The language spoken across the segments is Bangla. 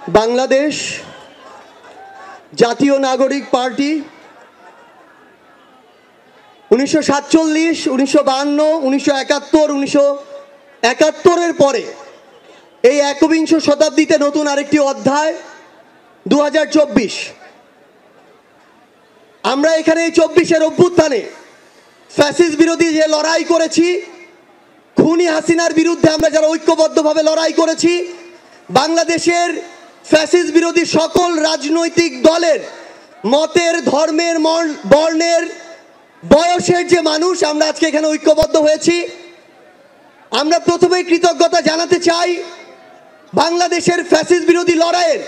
বাংলাদেশ জাতীয় নাগরিক পার্টি 1947, 1952, 1971, 1971 পরে এই একবিংশ শতাব্দীতে নতুন আরেকটি অধ্যায় 2024। আমরা এখানে এই 24-এর অভ্যুত্থানে ফ্যাসিস্ট বিরোধী যে লড়াই করেছি, খুনি হাসিনার বিরুদ্ধে আমরা যারা ঐক্যবদ্ধভাবে লড়াই করেছি, বাংলাদেশের ফ্যাসিস্ট বিরোধী সকল রাজনৈতিক দলের মতের, ধর্মের, বর্ণের, বয়সের যে মানুষ আমরা আজকে এখানে ঐক্যবদ্ধ হয়েছি। আমরা প্রথমেই কৃতজ্ঞতা জানাতে চাই বাংলাদেশের ফ্যাসিস্ট বিরোধী লড়াইয়ের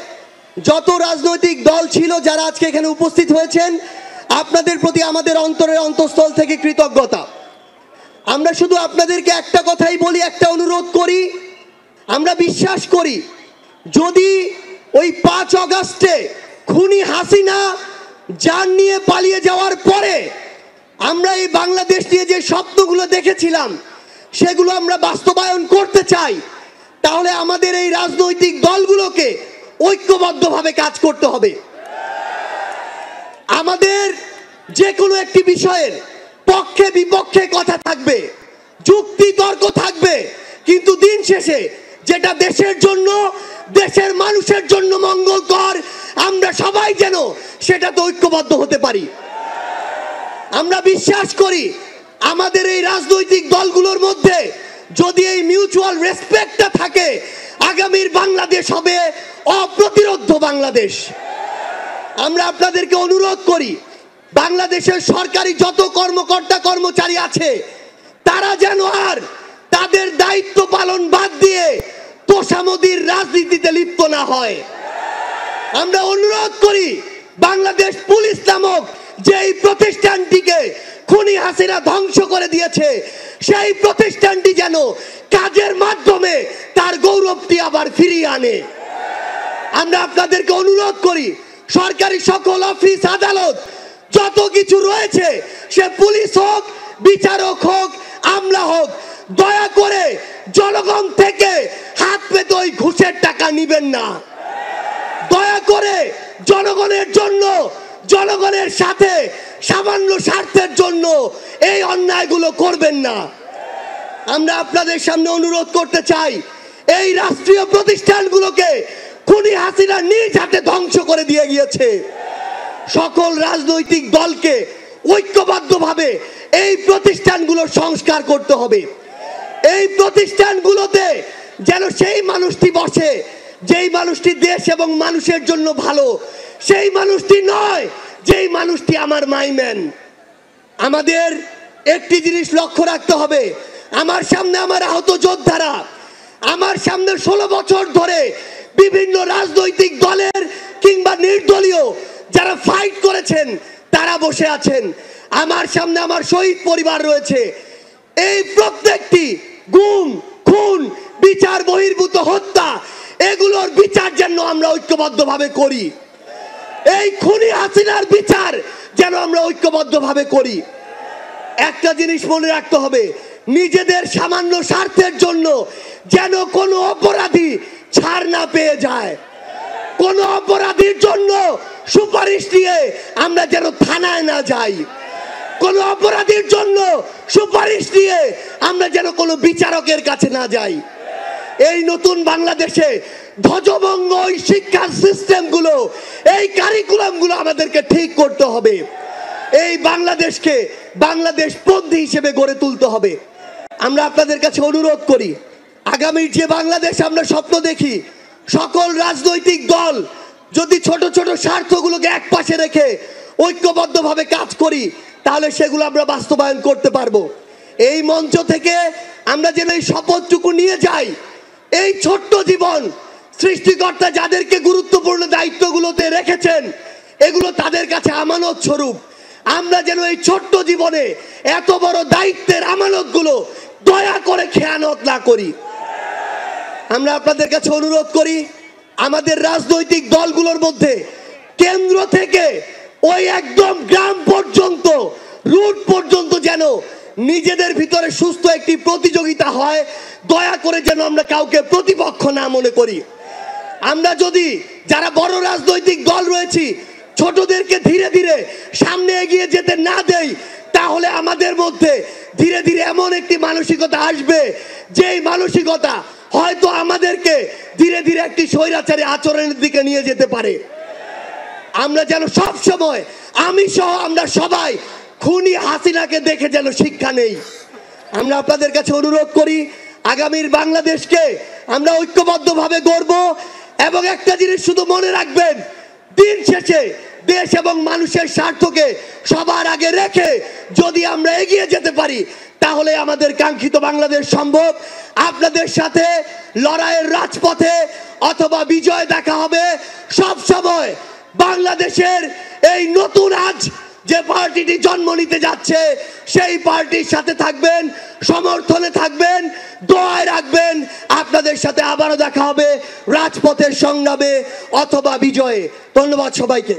যত রাজনৈতিক দল ছিল যারা আজকে এখানে উপস্থিত হয়েছেন, আপনাদের প্রতি আমাদের অন্তরের অন্তঃস্থল থেকে কৃতজ্ঞতা। আমরা শুধু আপনাদেরকে একটা কথাই বলি, একটা অনুরোধ করি। আমরা বিশ্বাস করি যদি ওই 5 অগাস্টে খুনি হাসিনা জান নিয়ে পালিয়ে যাওয়ার পরে আমরা এই বাংলাদেশ নিয়ে যে স্বপ্নগুলো দেখেছিলাম সেগুলো আমরা বাস্তবায়ন করতে চাই, তাহলে আমাদের এই রাজনৈতিক দলগুলোকে ঐক্যবদ্ধভাবে কাজ করতে হবে। আমাদের যে কোনো একটি বিষয়ের পক্ষে বিপক্ষে কথা থাকবে, যুক্তি তর্ক থাকবে, কিন্তু দিন শেষে যেটা দেশের জন্য, দেশের মানুষের জন্য মঙ্গলকর, আমরা সবাই যেন সেটাতে ঐক্যবদ্ধ হতে পারি। আমরা বিশ্বাস করি আমাদের এই রাজনৈতিক দলগুলোর মধ্যে যদি এই মিউচুয়াল রেসপেক্টটা থাকে, আগামীর বাংলাদেশ হবে অপ্রতিরোধ্য বাংলাদেশ। আমরা আপনাদেরকে অনুরোধ করি বাংলাদেশের সরকারি যত কর্মকর্তা কর্মচারী আছে তারা যেন আর তাদের দায়িত্ব পালন বাদ দিয়ে তোষামোদির রাজনীতিতে লিপ্ত না হয়। আমরা অনুরোধ করি বাংলাদেশ পুলিশ নামক যেই প্রতিষ্ঠানটিকে খুনি হাসিনা ধ্বংস করে দিয়েছে সেই প্রতিষ্ঠানটি যেন কাজের মাধ্যমে তার গৌরবটি আবার ফিরিয়ে আনে। আমরা আপনাদেরকে অনুরোধ করি সরকারি সকল অফিস আদালত যত কিছু রয়েছে, সে পুলিশ হোক, বিচারক হোক, আমলা হোক, দয়া করে জনগণ থেকে হাত পেতে ওই ঘুষের টাকা নিবেন না। দয়া করে জনগণের জন্য, জনগণের সাথে সামান্য স্বার্থের জন্য এই অন্যায়গুলো করবেন না। আমরা আপনাদের সামনে অনুরোধ করতে চাই এই রাষ্ট্রীয় প্রতিষ্ঠানগুলোকে খুনি হাসিনা নিজ হাতে ধ্বংস করে দিয়ে গিয়েছে। সকল রাজনৈতিক দলকে ঐক্যবদ্ধভাবে এই প্রতিষ্ঠানগুলোর সংস্কার করতে হবে। এই প্রতিষ্ঠানগুলোতে যেন সেই মানুষটি বসে যেই মানুষটি দেশ এবং মানুষের জন্য ভালো, সেই মানুষটি নয় যেই মানুষটি আমার মাইম্যান। আমাদের একটি জিনিস লক্ষ্য রাখতে হবে, আমার সামনে আমার আহত যোদ্ধারা, আমার সামনে 16 বছর ধরে বিভিন্ন রাজনৈতিক দলের কিংবা নির্দলীয় যারা ফাইট করেছেন তারা বসে আছেন। আমার সামনে আমার শহীদ পরিবার রয়েছে। এই প্রত্যেকটি গুম, খুন, বিচার বহির্ভূত হত্যা, এগুলোর বিচার যেন আমরা ঐক্যবদ্ধভাবে করি। এই খুনি হাসিনার বিচার যেন আমরা ঐক্যবদ্ধভাবে করি। একটা জিনিস মনে রাখতে হবে, নিজেদের সামান্য স্বার্থের জন্য যেন কোনো অপরাধী ছাড় না পেয়ে যায়। কোন অপরাধীর জন্য সুপারিশ নিয়ে আমরা যেন থানায় না যাই। কোন অপরাধীর জন্য সুপারিশ নিয়ে আমরা যেন কোনো বিচারকের কাছে না যাই। এই নতুন বাংলাদেশে ধ্বজভঙ্গ ওই শিক্ষার সিস্টেমগুলো, এই কারিকুলামগুলো আমাদেরকে ঠিক করতে হবে। এই বাংলাদেশকে বাংলাদেশপন্থী হিসেবে গড়ে তুলতে হবে। আমরা আপনাদের কাছে অনুরোধ করি আগামীর যে বাংলাদেশ আমরা স্বপ্ন দেখি, সকল রাজনৈতিক দল যদি ছোট ছোট স্বার্থগুলোকে একপাশে রেখে ঐক্যবদ্ধভাবে কাজ করি তাহলে সেগুলো আমরা বাস্তবায়ন করতে পারবো। এই মঞ্চ থেকে আমরা যেন এই শপথটুকু নিয়ে যাই, এই ছোট্ট জীবন সৃষ্টিকর্তা যাদেরকে গুরুত্বপূর্ণ দায়িত্বগুলোতে রেখেছেন এগুলো তাদের কাছে আমানত স্বরূপ। আমরা যেন এই ছোট্ট জীবনে এত বড় দায়িত্বের আমানতগুলো দয়া করে খেয়ানত না করি। আমরা আপনাদের কাছে অনুরোধ করি আমাদের রাজনৈতিক দলগুলোর মধ্যে কেন্দ্র থেকে ওই একদম গ্রাম পর্যন্ত, রুট পর্যন্ত যেন নিজেদের ভিতরে সুস্থ একটি প্রতিযোগিতা হয়। দয়া করে যেন আমরা কাউকে প্রতিপক্ষ না মনে করি। আমরা যদি যারা বড় রাজনৈতিক দল রয়েছি ছোটদেরকে ধীরে ধীরে সামনে এগিয়ে যেতে না দেই, তাহলে আমাদের মধ্যে ধীরে ধীরে এমন একটি মানসিকতা আসবে, যেই মানসিকতা হয়তো আমাদেরকে ধীরে ধীরে একটি স্বৈরাচারী আচরণের দিকে নিয়ে যেতে পারে। আমরা যেন সব সময়, আমি সহ আমরা সবাই খুনি হাসিনাকে দেখে যেন শিক্ষা নেই। আমরা আপনাদের কাছে অনুরোধ করি, আগামীর বাংলাদেশকে আমরা ঐক্যবদ্ধভাবে গড়ব। এবং একটা জিনিস শুধু মনে রাখবেন, দিন শেষে দেশ এবং মানুষের স্বার্থকে সবার আগে রেখে যদি আমরা এগিয়ে যেতে পারি, তাহলে আমাদের কাঙ্ক্ষিত বাংলাদেশ সম্ভব। আপনাদের সাথে লড়াইয়ের রাজপথে অথবা বিজয় দেখা হবে। সব সময় বাংলাদেশের এই নতুন আজ যে পার্টিটি জন্ম নিতে যাচ্ছে, সেই পার্টির সাথে থাকবেন, সমর্থনে থাকবেন, দোয়ায় রাখবেন। আপনাদের সাথে আবারও দেখা হবে রাজপথের সংগ্রামে অথবা বিজয়ে। ধন্যবাদ সবাইকে।